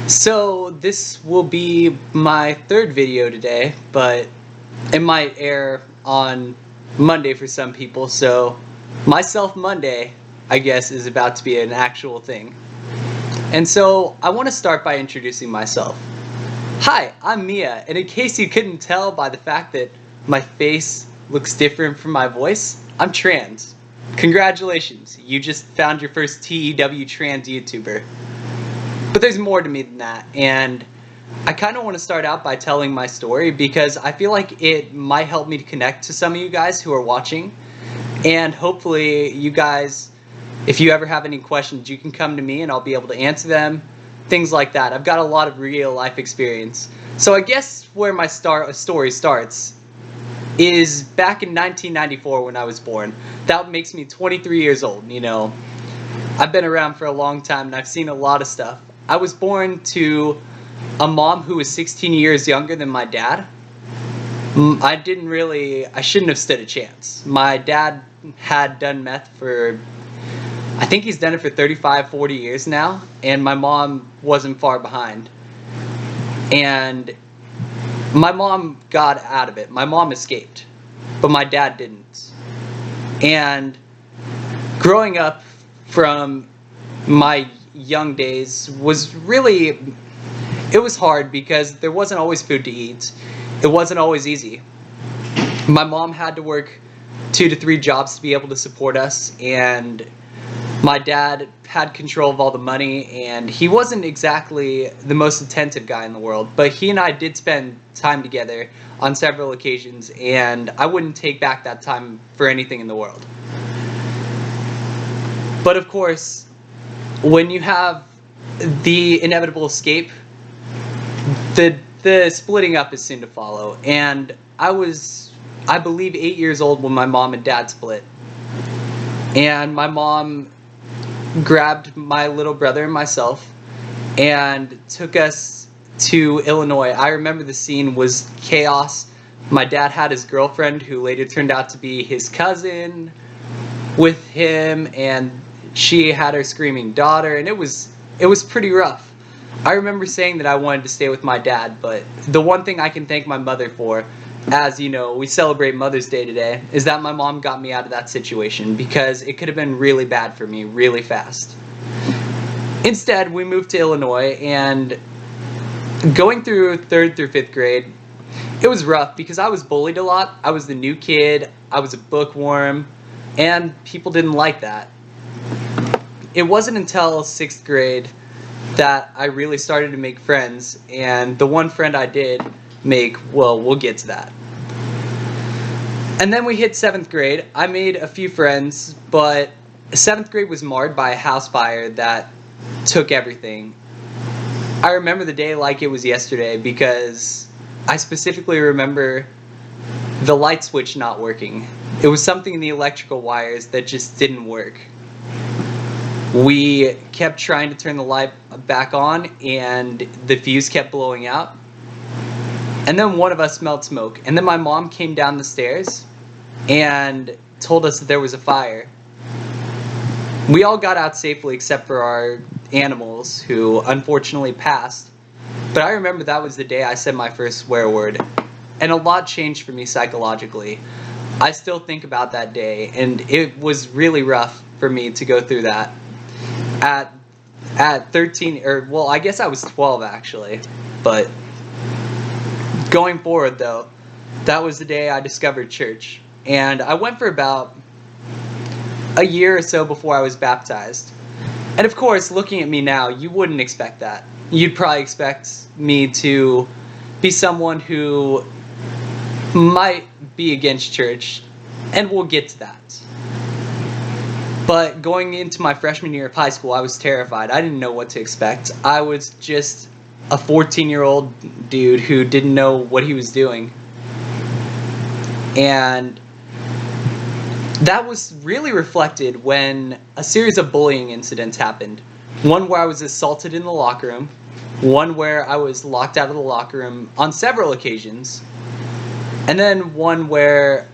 So this will be my third video today, but it might air on Monday for some people, so Myself Monday, I guess, is about to be an actual thing. And so I want to start by introducing myself. Hi, I'm Mia, and in case you couldn't tell by the fact that my face looks different from my voice, I'm trans. Congratulations, you just found your first TEW trans YouTuber. But there's more to me than that, and I kind of want to start out by telling my story because I feel like it might help me to connect to some of you guys who are watching, and hopefully you guys, if you ever have any questions, you can come to me and I'll be able to answer them, things like that. I've got a lot of real life experience. So I guess where my story starts is back in 1994 when I was born. That makes me 23 years old, you know. I've been around for a long time and I've seen a lot of stuff. I was born to a mom who was 16 years younger than my dad. I shouldn't have stood a chance. My dad had done meth for, I think he's done it for 35, 40 years now, and my mom wasn't far behind. And my mom got out of it. My mom escaped, but my dad didn't. And growing up from my young days was really, it was hard because there wasn't always food to eat. It wasn't always easy. My mom had to work 2 to 3 jobs to be able to support us, and my dad had control of all the money, and he wasn't exactly the most attentive guy in the world, but he and I did spend time together on several occasions, and I wouldn't take back that time for anything in the world. But of course, when you have the inevitable escape, the splitting up is soon to follow. And I was, I believe, 8 years old when my mom and dad split. And my mom grabbed my little brother and myself and took us to Illinois. I remember the scene was chaos. My dad had his girlfriend, who later turned out to be his cousin, with him, and she had her screaming daughter, and it was pretty rough. I remember saying that I wanted to stay with my dad, but the one thing I can thank my mother for, as you know, we celebrate Mother's Day today, is that my mom got me out of that situation, because it could have been really bad for me really fast. Instead, we moved to Illinois, and going through 3rd through 5th grade, it was rough because I was bullied a lot. I was the new kid, I was a bookworm, and people didn't like that. It wasn't until 6th grade that I really started to make friends, and the one friend I did make, well, we'll get to that. And then we hit 7th grade. I made a few friends, but 7th grade was marred by a house fire that took everything. I remember the day like it was yesterday because I specifically remember the light switch not working. It was something in the electrical wires that just didn't work. We kept trying to turn the light back on, and the fuse kept blowing out. And then one of us smelled smoke, and then my mom came down the stairs and told us that there was a fire. We all got out safely except for our animals, who unfortunately passed. But I remember that was the day I said my first swear word, and a lot changed for me psychologically. I still think about that day, and it was really rough for me to go through that. At 13, or well, I guess I was 12 actually, but going forward though, that was the day I discovered church, and I went for about a year or so before I was baptized. And of course, looking at me now, you wouldn't expect that. You'd probably expect me to be someone who might be against church, and we'll get to that. But going into my freshman year of high school, I was terrified. I didn't know what to expect. I was just a 14-year-old dude who didn't know what he was doing. And that was really reflected when a series of bullying incidents happened. One where I was assaulted in the locker room, one where I was locked out of the locker room on several occasions, and then one where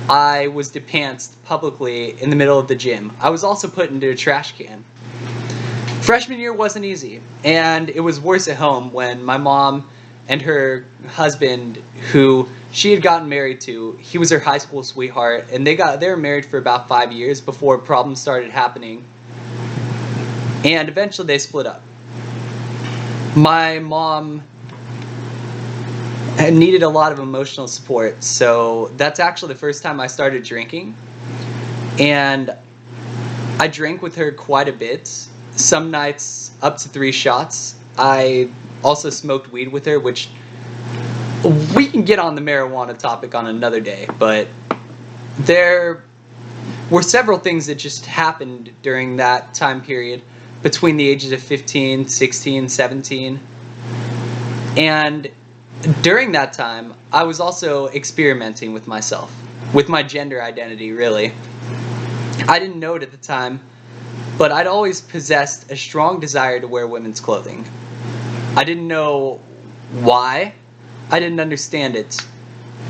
I was depantsed publicly in the middle of the gym. I was also put into a trash can. Freshman year wasn't easy, and it was worse at home when my mom and her husband, who she had gotten married to, he was her high school sweetheart, and they were married for about 5 years before problems started happening, and eventually they split up. My mom needed a lot of emotional support, so that's actually the first time I started drinking, and I drank with her quite a bit. Some nights up to 3 shots. I also smoked weed with her, which we can get on the marijuana topic on another day, but there were several things that just happened during that time period between the ages of 15, 16, 17. And during that time, I was also experimenting with myself, with my gender identity, really. I didn't know it at the time, but I'd always possessed a strong desire to wear women's clothing. I didn't know why. I didn't understand it.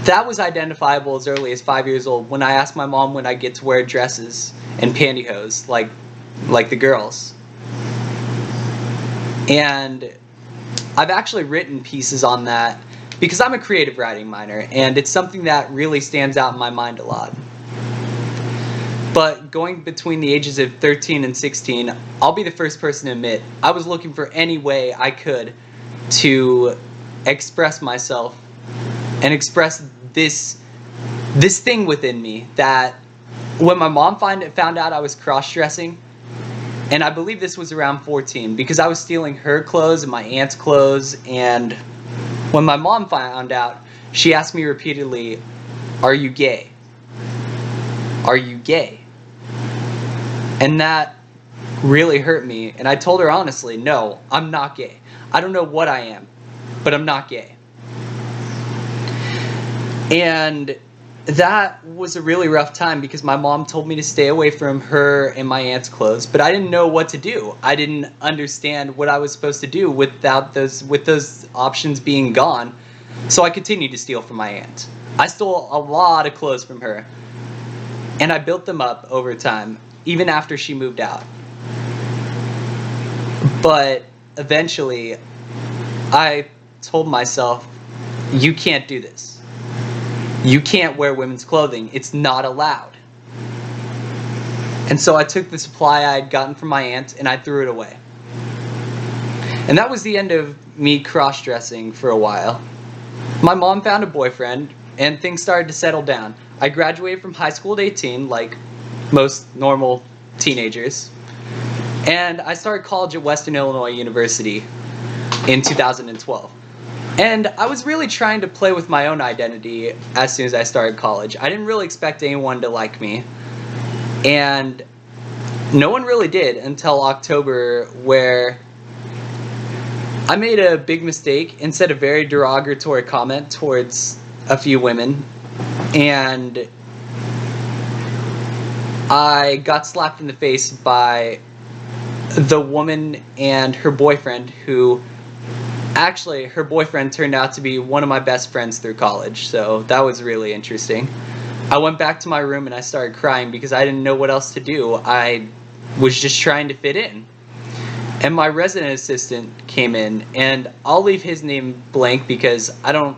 That was identifiable as early as 5 years old when I asked my mom when I get to wear dresses and pantyhose like the girls. And I've actually written pieces on that because I'm a creative writing minor, and it's something that really stands out in my mind a lot. But going between the ages of 13 and 16, I'll be the first person to admit, I was looking for any way I could to express myself and express this thing within me that when my mom found out I was cross-dressing, and I believe this was around 14, because I was stealing her clothes and my aunt's clothes, and when my mom found out, she asked me repeatedly, "Are you gay? Are you gay?" And that really hurt me, and I told her honestly, no, I'm not gay. I don't know what I am, but I'm not gay. And that was a really rough time because my mom told me to stay away from her and my aunt's clothes, but I didn't know what to do. I didn't understand what I was supposed to do with those options being gone, so I continued to steal from my aunt. I stole a lot of clothes from her, and I built them up over time, even after she moved out. But eventually, I told myself, you can't do this. You can't wear women's clothing. It's not allowed. And so I took the supply I had gotten from my aunt and I threw it away. And that was the end of me cross-dressing for a while. My mom found a boyfriend and things started to settle down. I graduated from high school at 18, like most normal teenagers. And I started college at Western Illinois University in 2012. And I was really trying to play with my own identity as soon as I started college. I didn't really expect anyone to like me. And no one really did until October, where I made a big mistake and said a very derogatory comment towards a few women. And I got slapped in the face by the woman and her boyfriend, who actually, her boyfriend turned out to be one of my best friends through college, so that was really interesting. I went back to my room and I started crying because I didn't know what else to do. I was just trying to fit in. And my resident assistant came in, and I'll leave his name blank because I don't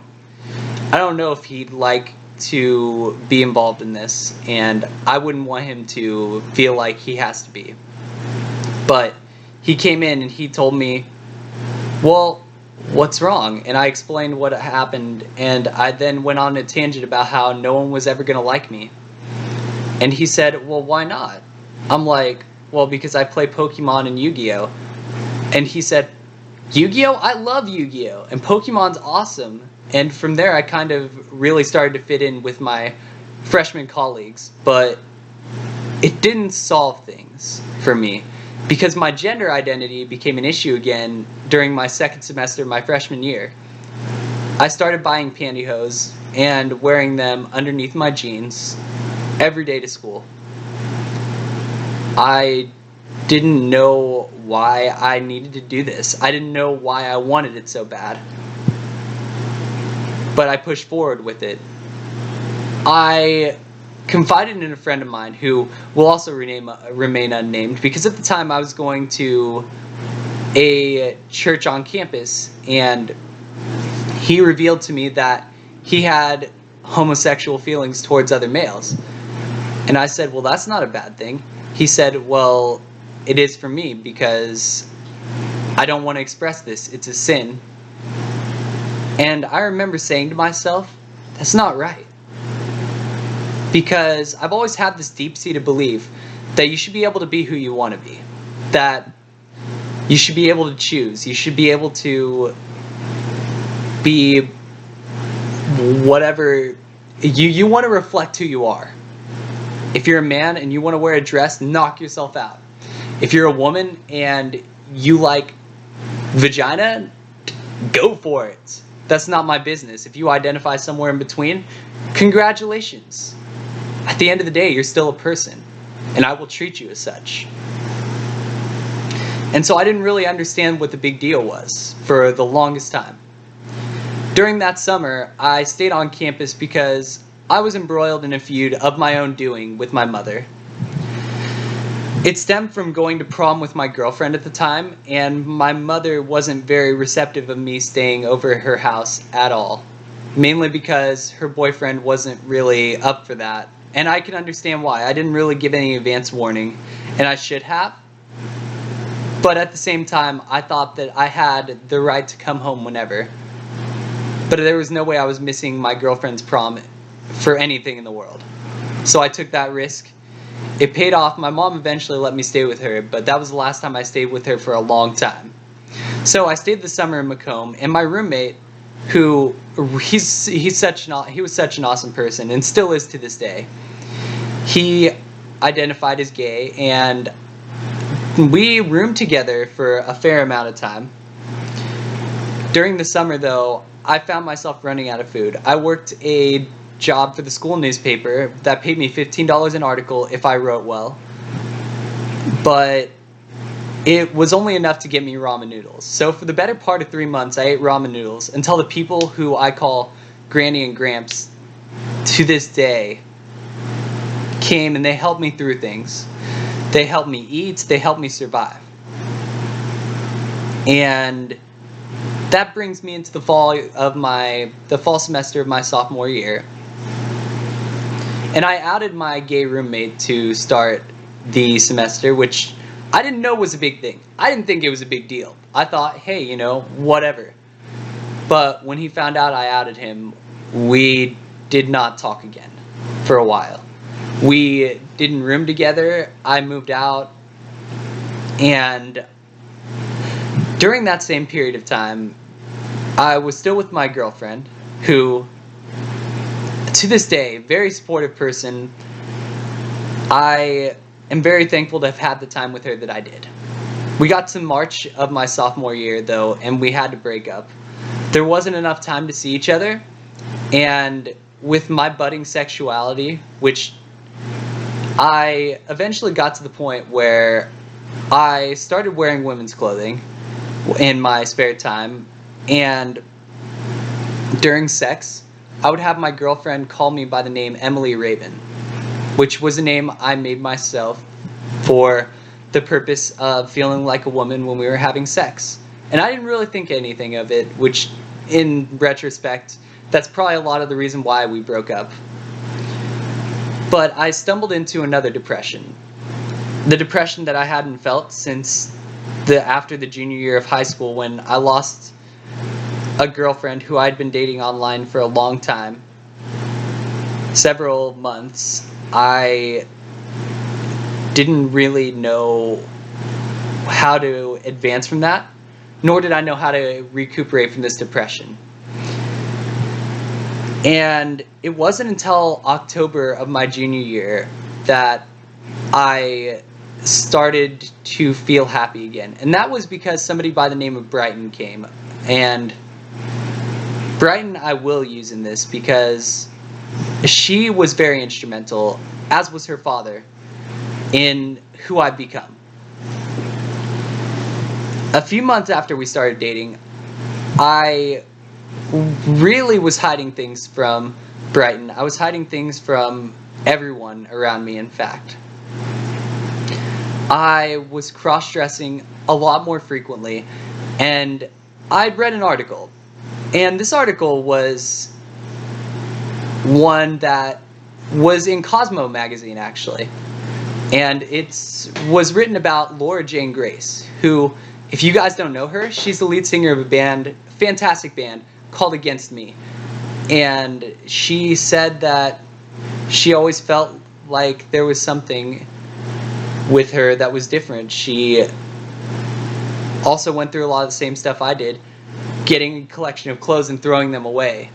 know if he'd like to be involved in this, and I wouldn't want him to feel like he has to be. But he came in and he told me, well, what's wrong? And I explained what happened, and I then went on a tangent about how no one was ever going to like me. And he said, well, why not? I'm like, well, because I play Pokemon and Yu-Gi-Oh! And he said, Yu-Gi-Oh? I love Yu-Gi-Oh! And Pokemon's awesome. And from there, I kind of really started to fit in with my freshman colleagues. But it didn't solve things for me, because my gender identity became an issue again during my second semester of my freshman year. I started buying pantyhose and wearing them underneath my jeans every day to school. I didn't know why I needed to do this. I didn't know why I wanted it so bad. But I pushed forward with it. I confided in a friend of mine who will also remain unnamed, because at the time I was going to a church on campus, and he revealed to me that he had homosexual feelings towards other males. And I said, well, that's not a bad thing. He said, well, it is for me because I don't want to express this. It's a sin. And I remember saying to myself, that's not right. Because I've always had this deep-seated belief that you should be able to be who you want to be. That you should be able to choose. You should be able to be whatever you want to reflect who you are. If you're a man and you want to wear a dress, knock yourself out. If you're a woman and you like vagina, go for it. That's not my business. If you identify somewhere in between, congratulations. At the end of the day, you're still a person, and I will treat you as such. And so I didn't really understand what the big deal was for the longest time. During that summer, I stayed on campus because I was embroiled in a feud of my own doing with my mother. It stemmed from going to prom with my girlfriend at the time, and my mother wasn't very receptive of me staying over at her house at all. Mainly because her boyfriend wasn't really up for that. And I can understand why. I didn't really give any advance warning, and I should have. But at the same time, I thought that I had the right to come home whenever. But there was no way I was missing my girlfriend's prom for anything in the world. So I took that risk. It paid off. My mom eventually let me stay with her, but that was the last time I stayed with her for a long time. So I stayed the summer in Macomb, and my roommate, who he was such an awesome person and still is to this day. He identified as gay, and we roomed together for a fair amount of time. During the summer, though, I found myself running out of food. I worked a job for the school newspaper that paid me $15 an article if I wrote well, but it was only enough to get me ramen noodles. So for the better part of 3 months, I ate ramen noodles until the people who I call Granny and Gramps to this day came and they helped me through things. They helped me eat, they helped me survive. And that brings me into the fall semester of my sophomore year. And I outed my gay roommate to start the semester, which I didn't know was a big thing. I didn't think it was a big deal. I thought, hey, you know, whatever. But when he found out I outed him, we did not talk again for a while. We didn't room together. I moved out. And during that same period of time, I was still with my girlfriend, who, to this day, very supportive person. I am very thankful to have had the time with her that I did. We got to March of my sophomore year, though, and we had to break up. There wasn't enough time to see each other, and with my budding sexuality, which I eventually got to the point where I started wearing women's clothing in my spare time, and during sex, I would have my girlfriend call me by the name Emily Raven, which was a name I made myself for the purpose of feeling like a woman when we were having sex. And I didn't really think anything of it, which in retrospect, that's probably a lot of the reason why we broke up. But I stumbled into another depression. The depression that I hadn't felt since after the junior year of high school, when I lost a girlfriend who I'd been dating online for a long time. Several months. I didn't really know how to advance from that, nor did I know how to recuperate from this depression. And it wasn't until October of my junior year that I started to feel happy again. And that was because somebody by the name of Brighton came. And Brighton I will use in this because she was very instrumental, as was her father, in who I've become. A few months after we started dating, I really was hiding things from Brighton. I was hiding things from everyone around me, in fact. I was cross-dressing a lot more frequently, and I'd read an article, and this article was one that was in Cosmo magazine, actually, and it was written about Laura Jane Grace, who, if you guys don't know her, she's the lead singer of a band, fantastic band, called Against Me, and she said that she always felt like there was something with her that was different. She also went through a lot of the same stuff I did, getting a collection of clothes and throwing them away.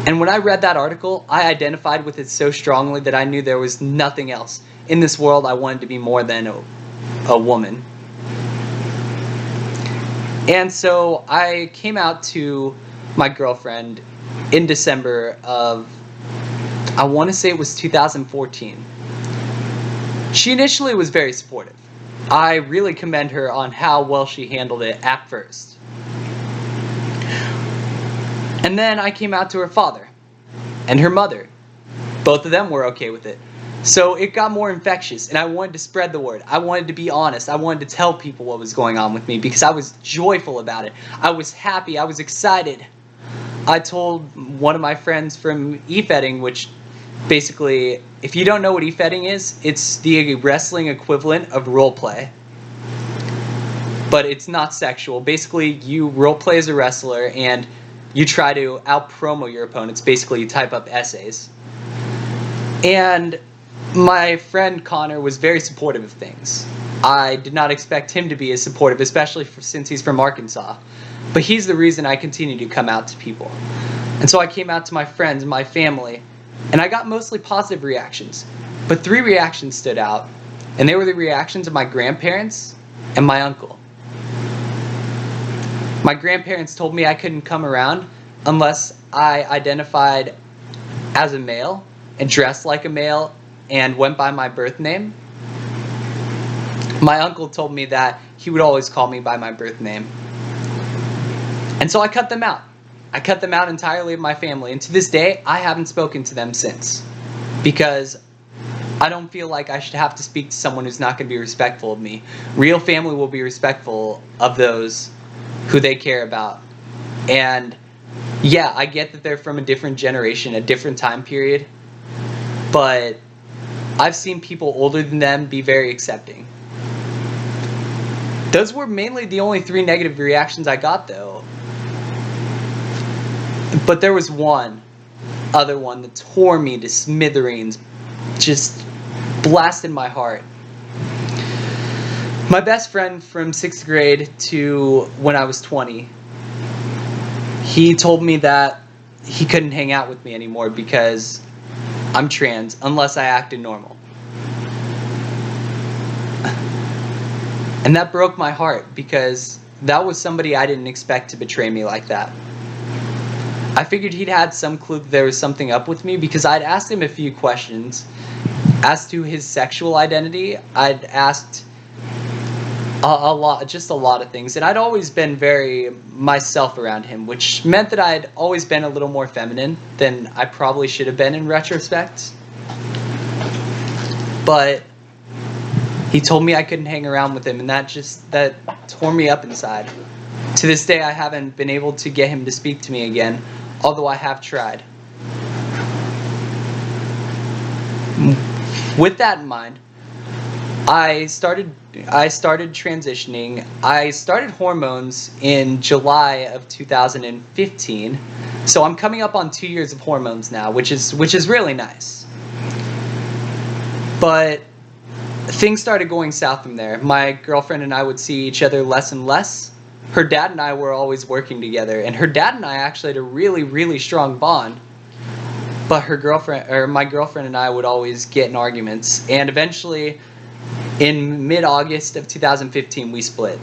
And when I read that article, I identified with it so strongly that I knew there was nothing else in this world I wanted to be more than a woman. And so I came out to my girlfriend in December of, I want to say it was 2014. She initially was very supportive. I really commend her on how well she handled it at first. And then I came out to her father and her mother. Both of them were okay with it. So it got more infectious, and I wanted to spread the word. I wanted to be honest. I wanted to tell people what was going on with me because I was joyful about it. I was happy. I was excited. I told one of my friends from e-fetting, which basically, if you don't know what e-fetting is, it's the wrestling equivalent of role play. But it's not sexual. Basically, you role play as a wrestler and you try to out-promo your opponents. Basically, you type up essays. And my friend Connor was very supportive of things. I did not expect him to be as supportive, especially since he's from Arkansas. But he's the reason I continue to come out to people. And so I came out to my friends and my family, and I got mostly positive reactions. But 3 reactions stood out, and they were the reactions of my grandparents and my uncle. My grandparents told me I couldn't come around unless I identified as a male and dressed like a male and went by my birth name. My uncle told me that he would always call me by my birth name. And so I cut them out. I cut them out entirely of my family, and to this day, I haven't spoken to them since. Because I don't feel like I should have to speak to someone who's not going to be respectful of me. Real family will be respectful of those who they care about. And yeah, I get that they're from a different generation, a different time period, but I've seen people older than them be very accepting. Those were mainly the only 3 negative reactions I got, though. But there was one other one that tore me to smithereens, just blasted my heart. My best friend from 6th grade to when I was 20, he told me that he couldn't hang out with me anymore because I'm trans unless I acted normal. And that broke my heart because that was somebody I didn't expect to betray me like that. I figured he'd had some clue that there was something up with me because I'd asked him a few questions as to his sexual identity. I'd asked a lot of things, and I'd always been very myself around him, which meant that I'd always been a little more feminine than I probably should have been in retrospect. But he told me I couldn't hang around with him, and that tore me up inside. To this day, I haven't been able to get him to speak to me again, although I have tried. With that in mind, I started transitioning. I started hormones in July of 2015, so I'm coming up on 2 years of hormones now, which is really nice. But things started going south from there. My girlfriend and I would see each other less and less. Her dad and I were always working together, and her dad and I actually had a really, really strong bond. But my girlfriend and I would always get in arguments, and eventually, in mid-August of 2015, we split.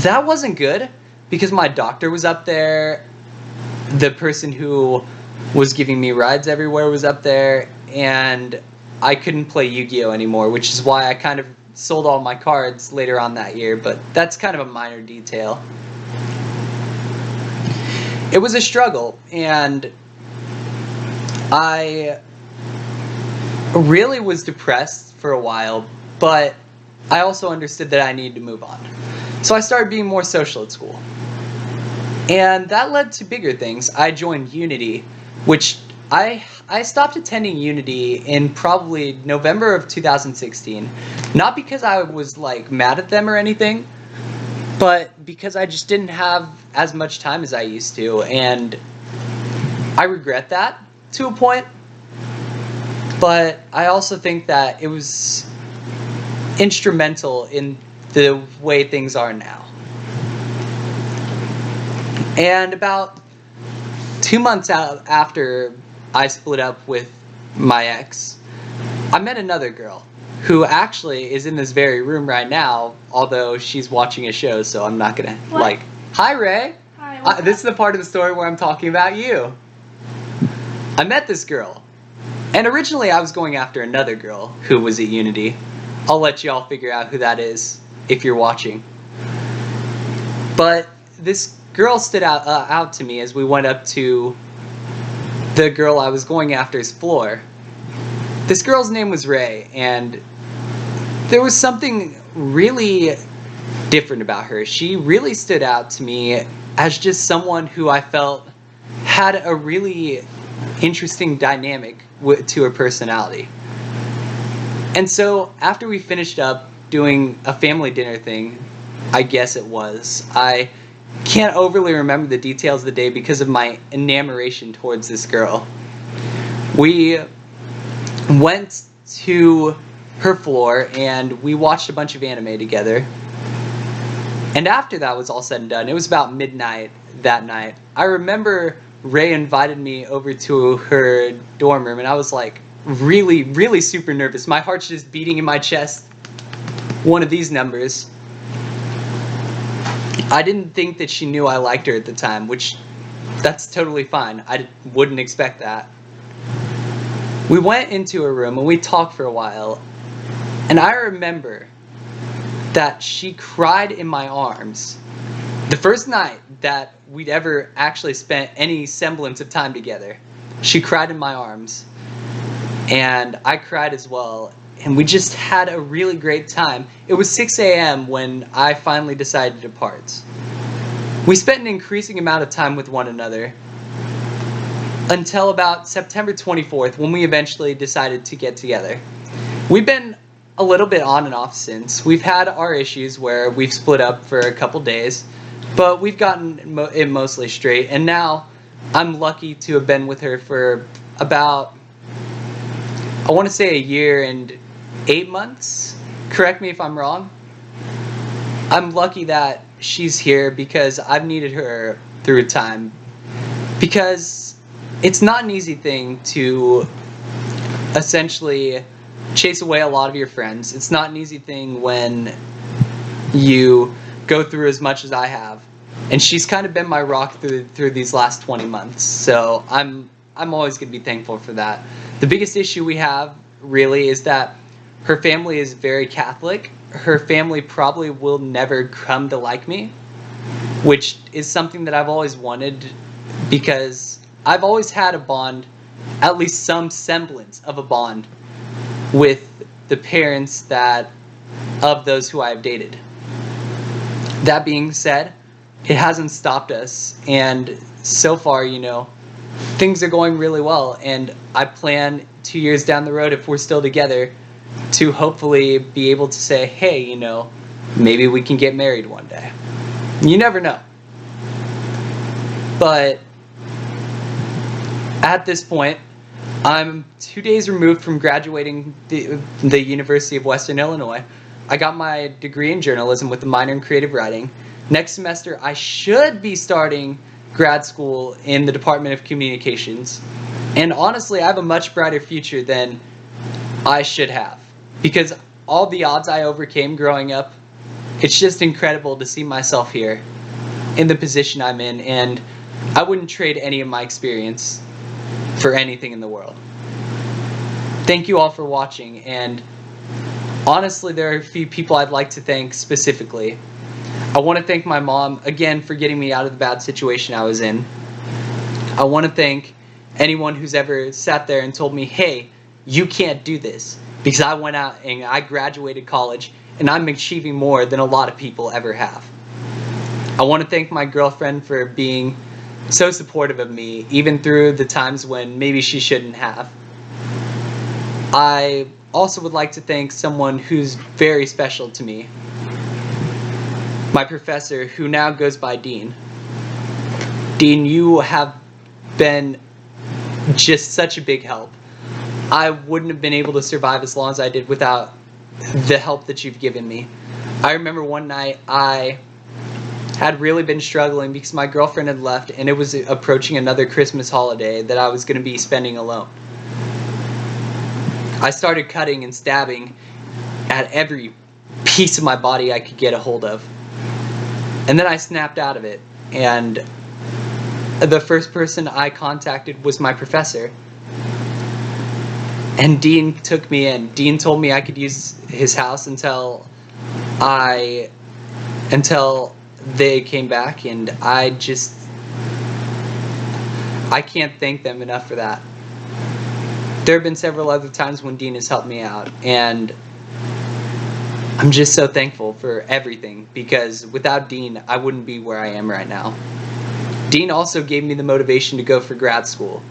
That wasn't good because my doctor was up there, the person who was giving me rides everywhere was up there, and I couldn't play Yu-Gi-Oh anymore, which is why I kind of sold all my cards later on that year, but that's kind of a minor detail. It was a struggle, and I really was depressed for a while, but I also understood that I needed to move on. So I started being more social at school. And that led to bigger things. I joined Unity, which I stopped attending Unity in probably November of 2016. Not because I was like mad at them or anything, but because I just didn't have as much time as I used to, and I regret that to a point. But I also think that it was instrumental in the way things are now. And about 2 months out after I split up with my ex, I met another girl who actually is in this very room right now, although she's watching a show, so I'm not gonna like. Hi, Ray. Hi. This is the part of the story where I'm talking about you. I met this girl, and originally I was going after another girl who was at Unity. I'll let y'all figure out who that is if you're watching. But this girl stood out to me as we went up to the girl I was going after's floor. This girl's name was Ray, and there was something really different about her. She really stood out to me as just someone who I felt had a really interesting dynamic to her personality. And so after we finished up doing a family dinner thing, I guess it was, I can't overly remember the details of the day because of my enamoration towards this girl. We went to her floor and we watched a bunch of anime together. And after that was all said and done, it was about midnight that night. I remember Ray invited me over to her dorm room, and I was like really, really super nervous. My heart's just beating in my chest. One of these numbers. I didn't think that she knew I liked her at the time, which that's totally fine. I wouldn't expect that. We went into her room and we talked for a while, and I remember that she cried in my arms. The first night that we'd ever actually spent any semblance of time together, she cried in my arms, and I cried as well, and we just had a really great time. It was 6 a.m. when I finally decided to depart. We spent an increasing amount of time with one another until about September 24th, when we eventually decided to get together. We've been a little bit on and off since. We've had our issues where we've split up for a couple days, but we've gotten it mostly straight, and now I'm lucky to have been with her for about, I want to say, 1 year and 8 months. Correct me if I'm wrong. I'm lucky that she's here because I've needed her through time, because it's not an easy thing to essentially chase away a lot of your friends. It's not an easy thing when you go through as much as I have, and she's kind of been my rock through these last 20 months, so I'm always going to be thankful for that. The biggest issue we have really is that her family is very Catholic. Her family probably will never come to like me, which is something that I've always wanted, because I've always had a bond, at least some semblance of a bond, with the parents of those who I have dated. That being said, it hasn't stopped us, and so far, things are going really well, and I plan 2 years down the road, if we're still together, to hopefully be able to say, hey, maybe we can get married one day. You never know. But at this point, I'm 2 days removed from graduating the University of Western Illinois. I got my degree in journalism with a minor in creative writing. Next semester, I should be starting grad school in the Department of Communications. And honestly, I have a much brighter future than I should have, because all the odds I overcame growing up, it's just incredible to see myself here in the position I'm in, and I wouldn't trade any of my experience for anything in the world. Thank you all for watching, and honestly, there are a few people I'd like to thank specifically. I want to thank my mom, again, for getting me out of the bad situation I was in. I want to thank anyone who's ever sat there and told me, hey, you can't do this. because I went out and I graduated college and I'm achieving more than a lot of people ever have. I want to thank my girlfriend for being so supportive of me, even through the times when maybe she shouldn't have. I also would like to thank someone who's very special to me. My professor, who now goes by Dean. Dean, you have been just such a big help. I wouldn't have been able to survive as long as I did without the help that you've given me. I remember one night I had really been struggling because my girlfriend had left and it was approaching another Christmas holiday that I was going to be spending alone. I started cutting and stabbing at every piece of my body I could get a hold of. And then I snapped out of it, and the first person I contacted was my professor. And Dean took me in. Dean told me I could use his house until they came back, and I can't thank them enough for that. There have been several other times when Dean has helped me out, and I'm just so thankful for everything, because without Dean, I wouldn't be where I am right now. Dean also gave me the motivation to go for grad school.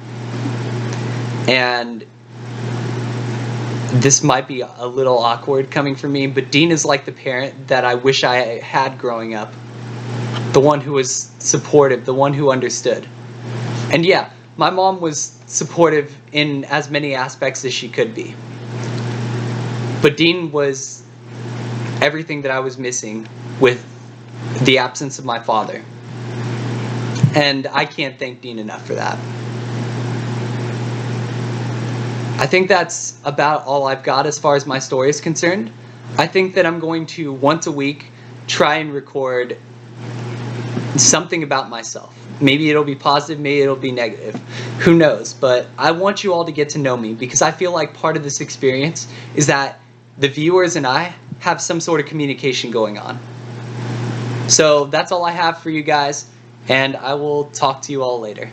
And this might be a little awkward coming from me, but Dean is like the parent that I wish I had growing up. The one who was supportive, the one who understood. And yeah, my mom was supportive in as many aspects as she could be. But Dean was everything that I was missing with the absence of my father. And I can't thank Dean enough for that. I think that's about all I've got as far as my story is concerned. I think that I'm going to, once a week, try and record something about myself. Maybe it'll be positive, maybe it'll be negative. Who knows? But I want you all to get to know me, because I feel like part of this experience is that the viewers and I have some sort of communication going on. So that's all I have for you guys, and I will talk to you all later.